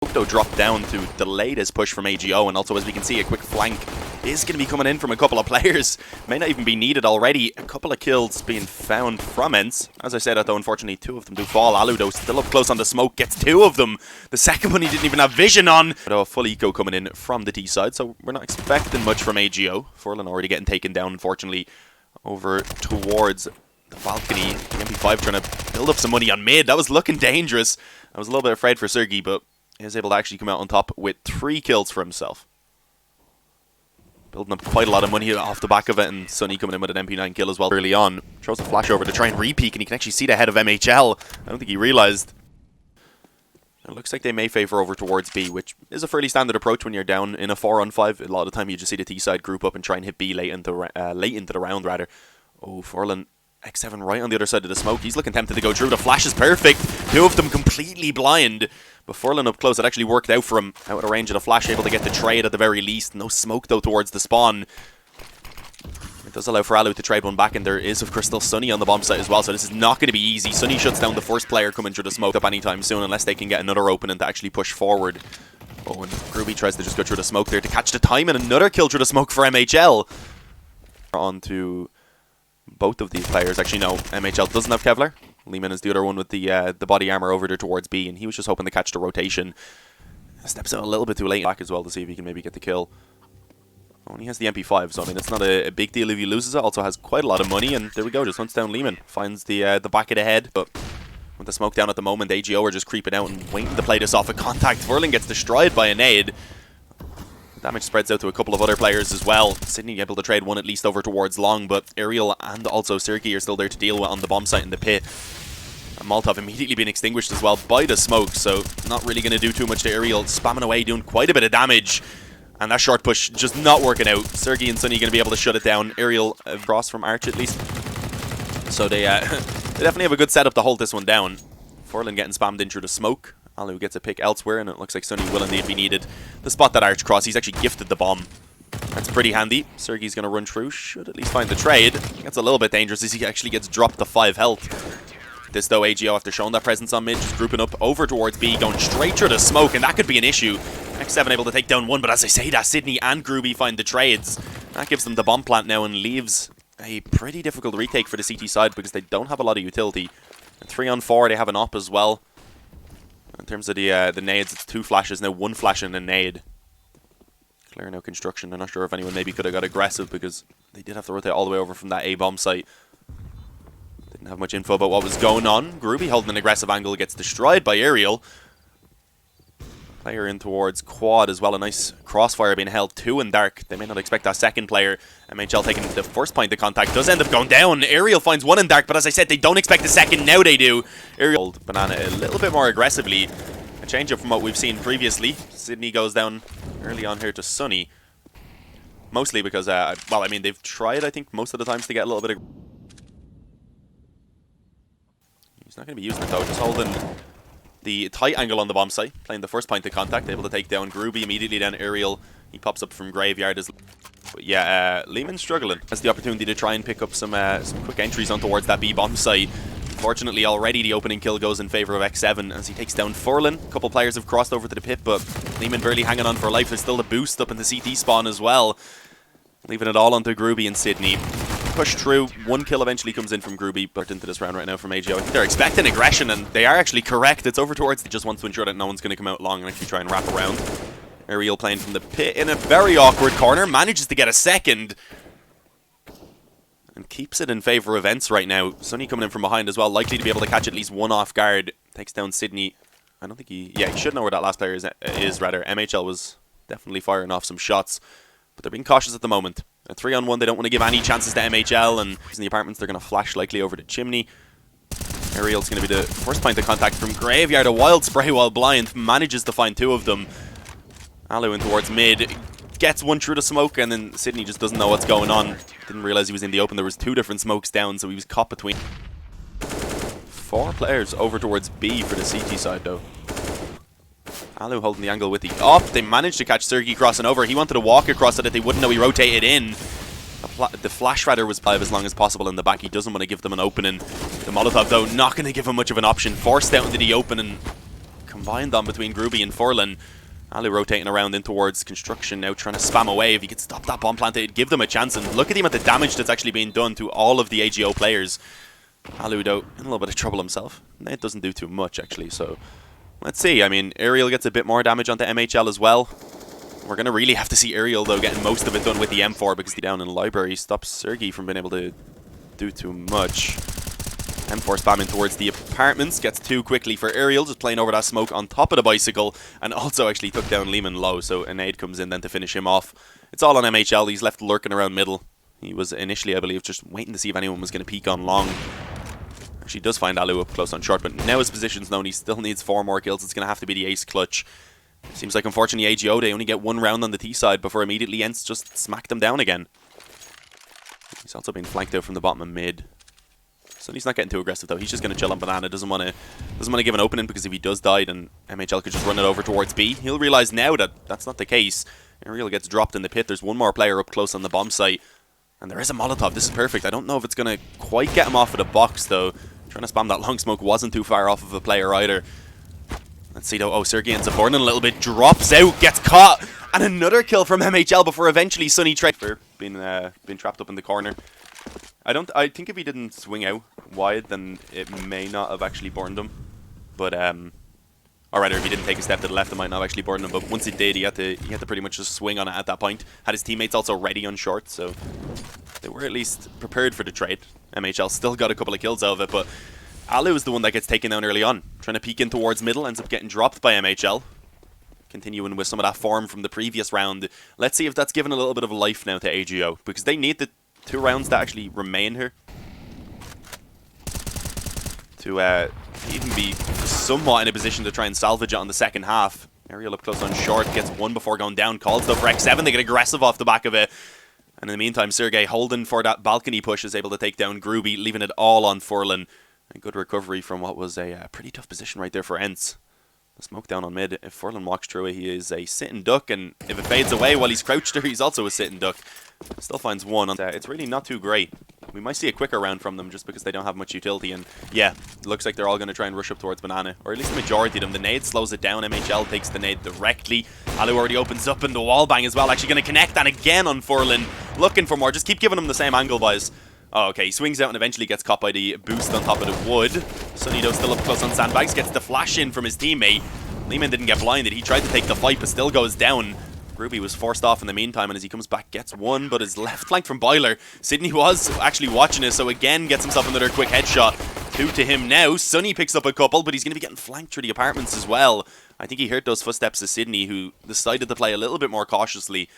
Though dropped down to delay this push from AGO, and also as we can see a quick flank is going to be coming in from a couple of players. May not even be needed already. A couple of kills being found from ENCE. As I said that though, unfortunately 2 of them do fall. Alu though still up close on the smoke, gets 2 of them. The second one he didn't even have vision on. Though a full eco coming in from the T side, so we're not expecting much from AGO. Furlan already getting taken down unfortunately over towards the balcony. The MP5 trying to build up some money on mid. That was looking dangerous. I was a little bit afraid for Sergi, but he was able to actually come out on top with 3 kills for himself. Building up quite a lot of money off the back of it, and Sunny coming in with an MP9 kill as well early on. Throws a flash over to try and re-peek, and you can actually see the head of MHL. I don't think he realised. It looks like they may favour over towards B, which is a fairly standard approach when you're down in a 4-on-5. A lot of the time you just see the T side group up and try and hit B late into the round rather. Oh, Furlan. X7 right on the other side of the smoke. He's looking tempted to go through. The flash is perfect. 2 of them completely blind. But Furlan up close, it actually worked out for him. Out of range of the flash, able to get the trade at the very least. No smoke though towards the spawn. It does allow for Alu to trade one back, and there is of course still Sunny on the bomb site as well, so this is not going to be easy. Sunny shuts down the first player coming through the smoke up anytime soon, unless they can get another opening to actually push forward. Oh, and Groovy tries to just go through the smoke there to catch the time, and another kill through the smoke for MHL. On to both of these players. Actually, no, MHL doesn't have Kevlar. Lehman is the other one with the body armor over there towards B, and he was just hoping to catch the rotation. Steps out a little bit too late back as well to see if he can maybe get the kill. Only has the MP5, so I mean it's not a big deal if he loses it. Also has quite a lot of money, and there we go, just hunts down Lehman. Finds the back of the head, but with the smoke down at the moment, AGO are just creeping out and waiting to play this off a contact. Furlan gets destroyed by a nade. Damage spreads out to a couple of other players as well. Sydney able to trade one at least over towards Long, but Ariel and also Sergi are still there to deal with on the bomb site in the pit. And Molotov immediately being extinguished as well by the smoke, so not really going to do too much to Ariel. Spamming away, doing quite a bit of damage. And that short push just not working out. Sergi and Sunny going to be able to shut it down. Ariel across from Arch at least. So they, they definitely have a good setup to hold this one down. Furlan getting spammed in through the smoke. Alu gets a pick elsewhere, and it looks like Sunny will indeed be needed. The spot that Arch cross, he's actually gifted the bomb. That's pretty handy. Sergi's going to run through, should at least find the trade. That's a little bit dangerous as he actually gets dropped to 5 health. This though, AGO after showing that presence on mid, just grouping up over towards B, going straight through the smoke, and that could be an issue. X7 able to take down 1, but as I say that, Sydney and Groovy find the trades. That gives them the bomb plant now and leaves a pretty difficult retake for the CT side because they don't have a lot of utility. 3-on-4, they have an op as well. In terms of the nades, it's 2 flashes now, 1 flash and a nade. Clearing out construction. I'm not sure if anyone maybe could have got aggressive because they did have to rotate all the way over from that A-bomb site. Didn't have much info about what was going on. Groovy holding an aggressive angle gets destroyed by Ariel. Player in towards quad as well. A nice crossfire being held 2 in dark. They may not expect that second player. MHL taking the first point of contact does end up going down. Ariel finds 1 in dark, but as I said, they don't expect the second. Now they do. Ariel Banana a little bit more aggressively. A change up from what we've seen previously. Sydney goes down early on here to Sunny. Mostly because, well, I mean, they've tried, I think, most of the times to get a little bit of... He's not going to be using it though, just holding the tight angle on the bomb site, playing the first point of contact, able to take down Groovy immediately, then Ariel. He pops up from Graveyard. But yeah, Lehman's struggling. Has the opportunity to try and pick up some quick entries on towards that B bomb site. Fortunately, already the opening kill goes in favour of X7 as he takes down Furlan. A couple players have crossed over to the pit, but Lehman barely hanging on for life. There's still the boost up in the CT spawn as well. Leaving it all onto Groovy and Sydney. Push through. 1 kill eventually comes in from Groovy, but into this round right now from AGO. I think they're expecting aggression, and they are actually correct. It's over towards. They just wants to ensure that no one's going to come out long and actually try and wrap around. Ariel playing from the pit in a very awkward corner. Manages to get a second. And keeps it in favour of ENCE right now. Sunny coming in from behind as well. Likely to be able to catch at least 1 off guard. Takes down Sydney. I don't think he... Yeah, he should know where that last player is rather. MHL was definitely firing off some shots. But they're being cautious at the moment. A 3-on-1, they don't want to give any chances to MHL, and in the apartments they're going to flash likely over the chimney. Ariel's going to be the first point of contact from Graveyard. A wild spray while blind, manages to find 2 of them. Alu in towards mid, gets 1 through the smoke, and then Sydney just doesn't know what's going on. Didn't realise he was in the open. There was 2 different smokes down, so he was caught between. 4 players over towards B for the CT side though. Alu holding the angle with the up. They managed to catch Sergi crossing over. He wanted to walk across so that they wouldn't know he rotated in. The flash rather was 5 as long as possible in the back. He doesn't want to give them an opening. The Molotov though not going to give him much of an option. Forced out into the open and combined on between Groovy and Furlan. Alu rotating around in towards construction now, trying to spam away. If he could stop that bomb plant, it'd give them a chance. And look at the amount of damage that's actually being done to all of the AGO players. Alu, though, in a little bit of trouble himself. It doesn't do too much, actually, so let's see. I mean, Aerial gets a bit more damage onto MHL as well. We're going to really have to see Aerial, though, getting most of it done with the M4, because the down in the library stops Sergey from being able to do too much. M4 spamming towards the apartments, gets too quickly for Aerial, just playing over that smoke on top of the bicycle, and also actually took down Lehman low, so a nade comes in then to finish him off. It's all on MHL, he's left lurking around middle. He was initially, I believe, just waiting to see if anyone was going to peek on long. Actually does find Alu up close on short, but now his position's known, he still needs 4 more kills. It's going to have to be the ace clutch. Seems like, unfortunately, AGO, they only get 1 round on the T side before immediately ENCE just smack them down again. He's also being flanked out from the bottom of mid. So he's not getting too aggressive, though. He's just going to chill on Banana. Doesn't want to give an opening, because if he does die, then MHL could just run it over towards B. He'll realize now that that's not the case. Aerial gets dropped in the pit. There's 1 more player up close on the bomb site. And there is a Molotov. This is perfect. I don't know if it's going to quite get him off of the box, though. Trying to spam that long smoke wasn't too far off of a player either. Let's see, though. Oh, Sergey ends up burning a little bit. Drops out. Gets caught. And another kill from MHL before eventually Sunny for being trapped up in the corner. I think if he didn't swing out wide, then it may not have actually burned him. But or rather, if he didn't take a step to the left, it might not have actually burned him. But once he did, he had to pretty much just swing on it at that point. Had his teammates also ready on short, so they were at least prepared for the trade. MHL still got a couple of kills out of it, but Alu is the one that gets taken down early on. Trying to peek in towards middle, ends up getting dropped by MHL. Continuing with some of that form from the previous round. Let's see if that's given a little bit of life now to AGO, because they need the 2 rounds to actually remain here to even be somewhat in a position to try and salvage it on the second half. Aerial up close on short, gets 1 before going down. Calls though for X7, they get aggressive off the back of it. And in the meantime, Sergey holding for that balcony push is able to take down Groovy, leaving it all on Furlan. A good recovery from what was a pretty tough position right there for ENCE. The smoke down on mid. If Furlan walks through it, he is a sitting duck, and if it fades away while he's crouched there, he's also a sitting duck. Still finds 1. It's really not too great. We might see a quicker round from them just because they don't have much utility, and yeah, it looks like they're all going to try and rush up towards Banana, or at least the majority of them. The nade slows it down. MHL takes the nade directly. Alu already opens up in the wall bang as well, actually going to connect, and again on Furlan, looking for more. Just keep giving him the same angle, boys. Oh, okay, he swings out and eventually gets caught by the boost on top of the wood. Sunnido still up close on sandbags, gets the flash in from his teammate. Lehman didn't get blinded. He tried to take the fight, but still goes down. Ruby was forced off in the meantime, and as he comes back, gets 1, but is left flanked from Boiler. Sydney was actually watching it, so again gets himself another quick headshot. 2 to him now. Sunny picks up a couple, but he's going to be getting flanked through the apartments as well. I think he heard those footsteps of Sydney, who decided to play a little bit more cautiously.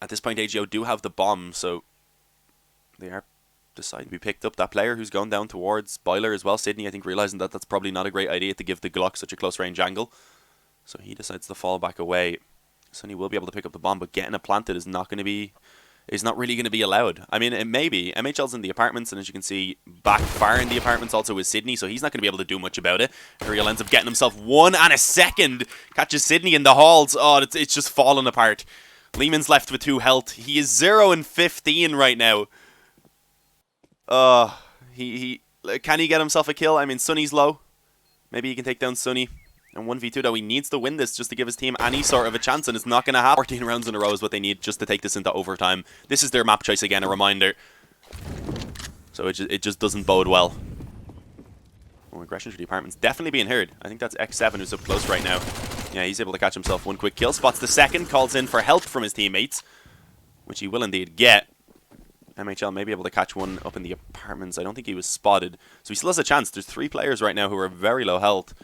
At this point, AGO do have the bomb, so they are deciding to be picked up. That player who's gone down towards Boiler as well, Sydney, I think realizing that that's probably not a great idea to give the Glock such a close range angle. So he decides to fall back away. Sunny will be able to pick up the bomb, but getting it planted is not really going to be allowed. I mean, it may be. MHL's in the apartments, and as you can see, back far in the apartments also is Sydney, so he's not going to be able to do much about it. Ariel ends up getting himself 1 and a second. Catches Sydney in the halls. Oh, it's just falling apart. Lehman's left with 2 health. He is 0 and 15 right now. Can he get himself a kill? I mean, Sunny's low. Maybe he can take down Sunny. And 1v2, though, he needs to win this just to give his team any sort of a chance, and it's not going to happen. 14 rounds in a row is what they need just to take this into overtime. This is their map choice again, a reminder. So it just doesn't bode well. Oh, aggression through the apartment's definitely being heard. I think that's X7 who's up close right now. Yeah, he's able to catch himself 1 quick kill. Spots the second, calls in for help from his teammates, which he will indeed get. MHL may be able to catch 1 up in the apartments. I don't think he was spotted. So he still has a chance. There's 3 players right now who are very low health.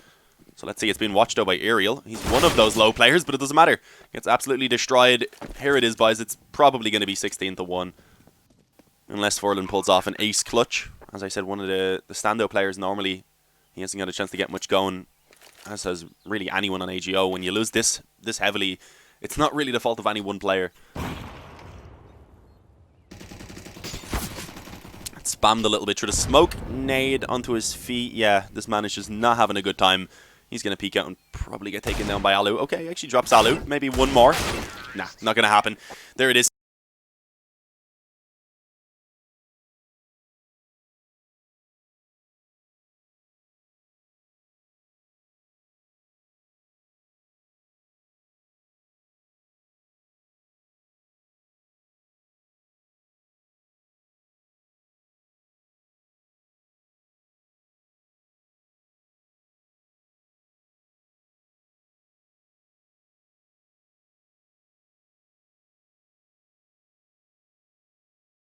So let's see, it's been watched out by Aerial. He's one of those low players, but it doesn't matter. Gets absolutely destroyed. Here it is, boys. It's probably going to be 16 to 1. Unless Furlan pulls off an ace clutch. As I said, one of the standout players normally, he hasn't got a chance to get much going. As has really anyone on AGO. When you lose this heavily, it's not really the fault of any one player. Spammed a little bit through the smoke. Nade onto his feet. Yeah, this man is just not having a good time. He's going to peek out and probably get taken down by Alu. Okay, he actually drops Alu. Maybe 1 more. Nah, not going to happen. There it is.